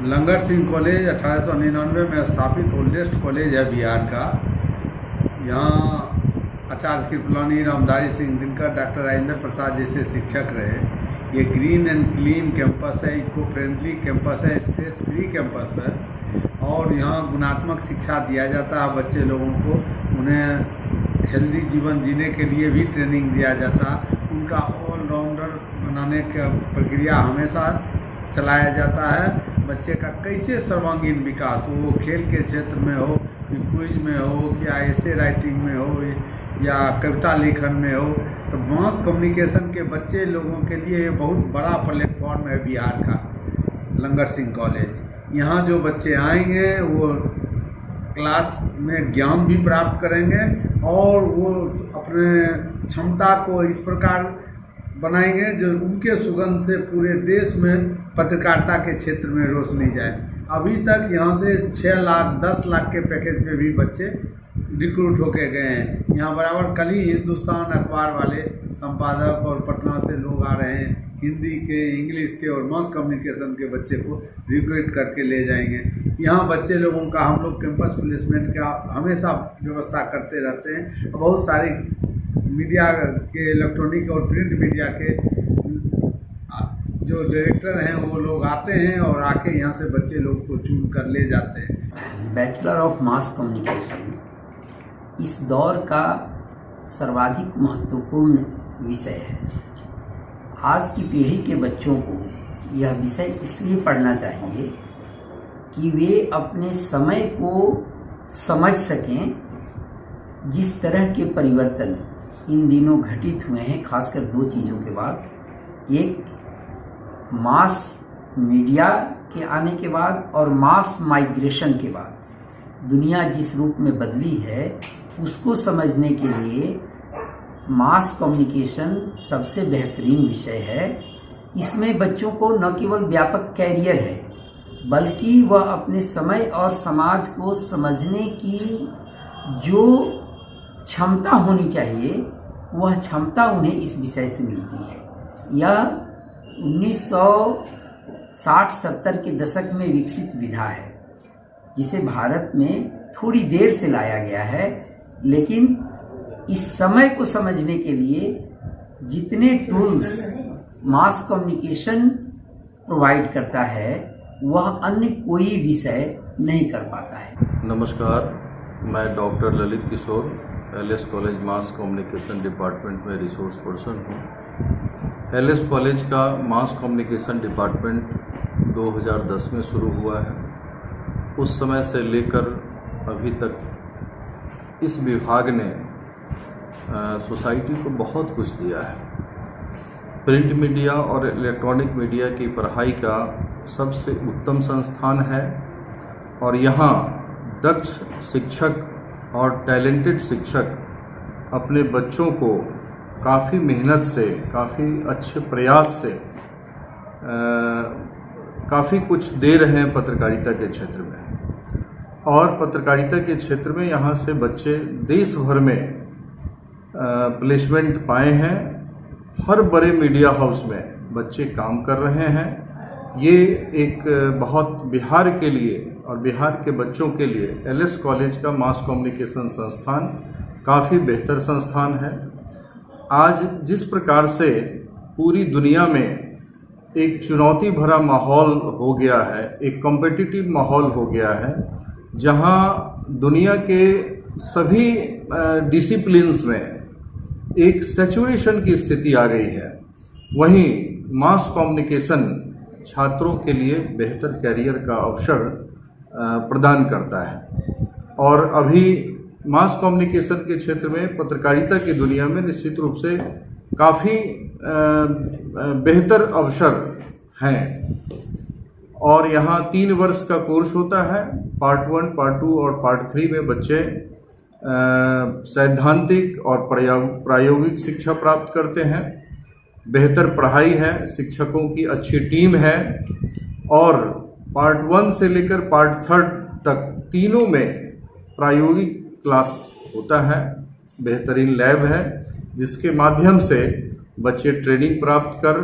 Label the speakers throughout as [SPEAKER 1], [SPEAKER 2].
[SPEAKER 1] लंगर Singh college 1899 में स्थापित oldest college है बिहार का। यहाँ आचार्य कृपलानी, रामधारी सिंह दिनकर, डॉक्टर राजेंद्र प्रसाद जैसे शिक्षक रहे। ये ग्रीन एंड क्लीन कैंपस है, इको फ्रेंडली कैंपस है, स्ट्रेस फ्री कैंपस है और यहाँ गुणात्मक शिक्षा दिया जाता है बच्चे लोगों को। उन्हें हेल्दी जीवन जीने के लिए भी ट्रेनिंग दिया जाता है। उनका ऑलराउंडर बनाने का प्रक्रिया हमेशा चलाया जाता है। बच्चे का कैसे सर्वांगीण विकास हो, वो खेल के क्षेत्र में हो, क्विज में हो, या ऐसे राइटिंग में हो, या कविता लेखन में हो, तो मास कम्युनिकेशन के बच्चे लोगों के लिए ये बहुत बड़ा प्लेटफॉर्म है बिहार का लंगर सिंह कॉलेज। यहाँ जो बच्चे आएंगे वो क्लास में ज्ञान भी प्राप्त करेंगे और वो अपने क्षमता को इस प्रकार बनाएंगे जो उनके सुगंध से पूरे देश में पत्रकारिता के क्षेत्र में रोशनी जाए। अभी तक यहाँ से 6 लाख 10 लाख के पैकेज में भी बच्चे रिक्रूट होके गए हैं। यहाँ बराबर कल ही हिंदुस्तान अखबार वाले संपादक और पटना से लोग आ रहे हैं, हिंदी के, इंग्लिश के और मास कम्युनिकेशन के बच्चे को रिक्रूट करके ले जाएंगे। यहाँ बच्चे लोगों का हम लोग कैंपस प्लेसमेंट का हमेशा व्यवस्था करते रहते हैं। बहुत सारी मीडिया के, इलेक्ट्रॉनिक और प्रिंट मीडिया के जो डायरेक्टर हैं वो लोग आते हैं और आके यहाँ से बच्चे लोग को चुन कर ले जाते हैं।
[SPEAKER 2] बैचलर ऑफ मास कम्युनिकेशन इस दौर का सर्वाधिक महत्वपूर्ण विषय है। आज की पीढ़ी के बच्चों को यह विषय इसलिए पढ़ना चाहिए कि वे अपने समय को समझ सकें। जिस तरह के परिवर्तन इन दिनों घटित हुए हैं, खासकर 2 चीज़ों के बाद, एक मास मीडिया के आने के बाद और मास माइग्रेशन के बाद दुनिया जिस रूप में बदली है उसको समझने के लिए मास कम्युनिकेशन सबसे बेहतरीन विषय है। इसमें बच्चों को न केवल व्यापक कैरियर है बल्कि वह अपने समय और समाज को समझने की जो क्षमता होनी चाहिए वह क्षमता उन्हें इस विषय से मिलती है। यह 1960-70 के दशक में विकसित विधा है जिसे भारत में थोड़ी देर से लाया गया है, लेकिन इस समय को समझने के लिए जितने टूल्स मास कम्युनिकेशन प्रोवाइड करता है वह अन्य कोई विषय नहीं कर पाता है।
[SPEAKER 3] नमस्कार, मैं doctor Lalit Kishore LS college mass communication department में रिसोर्स पर्सन हूँ। एलएस कॉलेज का मास कम्युनिकेशन डिपार्टमेंट 2010 में शुरू हुआ है। उस समय से लेकर अभी तक इस विभाग ने सोसाइटी को बहुत कुछ दिया है। प्रिंट मीडिया और इलेक्ट्रॉनिक मीडिया की पढ़ाई का सबसे उत्तम संस्थान है और यहाँ दक्ष शिक्षक और टैलेंटेड शिक्षक अपने बच्चों को काफ़ी मेहनत से, काफ़ी अच्छे प्रयास से काफ़ी कुछ दे रहे हैं पत्रकारिता के क्षेत्र में। और पत्रकारिता के क्षेत्र में यहाँ से बच्चे देश भर में प्लेसमेंट पाए हैं। हर बड़े मीडिया हाउस में बच्चे काम कर रहे हैं। ये एक बहुत बिहार के लिए और बिहार के बच्चों के लिए एलएस कॉलेज का मास कम्युनिकेशन संस्थान काफ़ी बेहतर संस्थान है। आज जिस प्रकार से पूरी दुनिया में एक चुनौती भरा माहौल हो गया है, एक कॉम्पिटिटिव माहौल हो गया है, जहां दुनिया के सभी डिसिप्लिन्स में एक सैचुरेशन की स्थिति आ गई है, वहीं मास कम्युनिकेशन छात्रों के लिए बेहतर कैरियर का अवसर प्रदान करता है। और अभी मास कम्युनिकेशन के क्षेत्र में पत्रकारिता की दुनिया में निश्चित रूप से काफ़ी बेहतर अवसर हैं। और यहाँ 3 वर्ष का कोर्स होता है। पार्ट 1, पार्ट 2 और पार्ट 3 में बच्चे सैद्धांतिक और प्रायोगिक शिक्षा प्राप्त करते हैं। बेहतर पढ़ाई है, शिक्षकों की अच्छी टीम है और पार्ट 1 से लेकर पार्ट 3 तक तीनों में प्रायोगिक क्लास होता है। बेहतरीन लैब है जिसके माध्यम से बच्चे ट्रेनिंग प्राप्त कर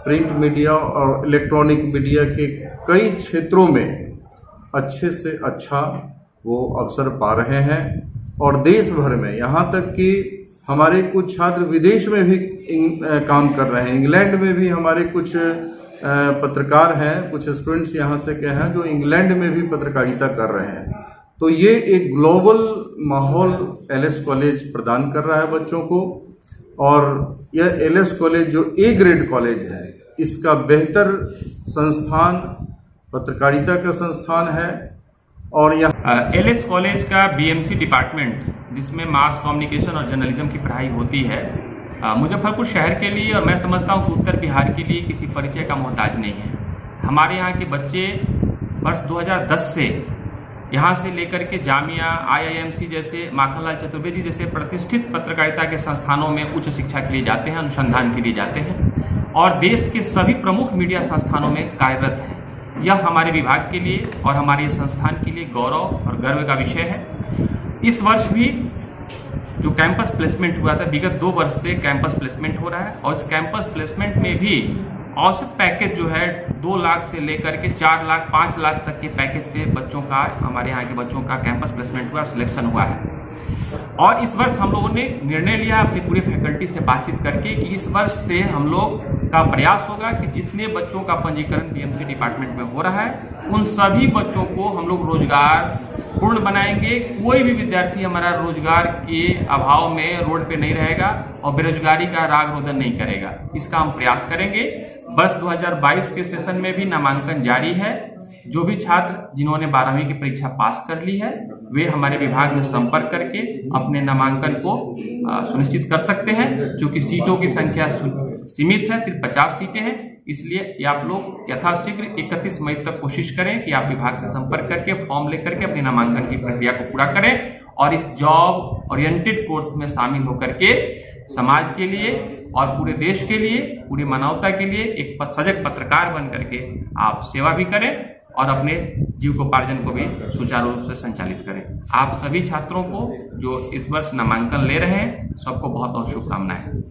[SPEAKER 3] प्रिंट मीडिया और इलेक्ट्रॉनिक मीडिया के कई क्षेत्रों में अच्छे से अच्छा वो अवसर पा रहे हैं और देश भर में, यहाँ तक कि हमारे कुछ छात्र विदेश में भी काम कर रहे हैं। इंग्लैंड में भी हमारे कुछ पत्रकार हैं, कुछ स्टूडेंट्स यहाँ से के हैं जो इंग्लैंड में भी पत्रकारिता कर रहे हैं। तो ये एक ग्लोबल माहौल एलएस कॉलेज प्रदान कर रहा है बच्चों को, और यह एलएस कॉलेज जो ए ग्रेड कॉलेज है, इसका बेहतर संस्थान पत्रकारिता का संस्थान है। और यहाँ
[SPEAKER 4] एलएस कॉलेज का बीएमसी डिपार्टमेंट, जिसमें मास कम्युनिकेशन और जर्नलिज्म की पढ़ाई होती है, मुजफ्फरपुर शहर के लिए, और मैं समझता हूँ कि उत्तर बिहार के लिए किसी परिचय का मोहताज नहीं है। हमारे यहाँ के बच्चे वर्ष 2010 से यहाँ से लेकर के जामिया, आईआईएमसी जैसे, माखनलाल चतुर्वेदी जैसे प्रतिष्ठित पत्रकारिता के संस्थानों में उच्च शिक्षा के लिए जाते हैं, अनुसंधान के लिए जाते हैं, और देश के सभी प्रमुख मीडिया संस्थानों में कार्यरत हैं। यह हमारे विभाग के लिए और हमारे संस्थान के लिए गौरव और गर्व का विषय है। इस वर्ष भी जो कैंपस प्लेसमेंट हुआ था, विगत 2 वर्ष से कैंपस प्लेसमेंट हो रहा है, और इस कैंपस प्लेसमेंट में भी औसत पैकेज जो है 2 लाख से लेकर के 4 लाख 5 लाख तक के पैकेज पे बच्चों का, हमारे यहाँ के बच्चों का कैंपस प्लेसमेंट हुआ, सिलेक्शन हुआ है। और इस वर्ष हम लोगों ने निर्णय लिया अपनी पूरी फैकल्टी से बातचीत करके कि इस वर्ष से हम लोग का प्रयास होगा कि जितने बच्चों का पंजीकरण बीएमसी डिपार्टमेंट में हो रहा है, उन सभी बच्चों को हम लोग रोजगार पूर्ण बनाएंगे। कोई भी विद्यार्थी हमारा रोजगार के अभाव में रोड पे नहीं रहेगा और बेरोजगारी का राग रोदन नहीं करेगा। इसका हम प्रयास करेंगे। वर्ष 2022 के सेशन में भी नामांकन जारी है। जो भी छात्र जिन्होंने 12वीं की परीक्षा पास कर ली है, वे हमारे विभाग में संपर्क करके अपने नामांकन को सुनिश्चित कर सकते हैं। क्योंकि सीटों की संख्या सीमित है, सिर्फ 50 सीटें हैं, इसलिए आप लोग यथाशीघ्र 31 मई तक कोशिश करें कि आप विभाग से संपर्क करके फॉर्म लेकर के अपने नामांकन की प्रक्रिया को पूरा करें और इस जॉब ओरिएंटेड कोर्स में शामिल होकर के समाज के लिए और पूरे देश के लिए, पूरी मानवता के लिए एक सजग पत्रकार बन करके आप सेवा भी करें और अपने जीविकोपार्जन को भी सुचारू रूप से संचालित करें। आप सभी छात्रों को जो इस वर्ष नामांकन ले रहे हैं, सबको बहुत बहुत शुभकामनाएं।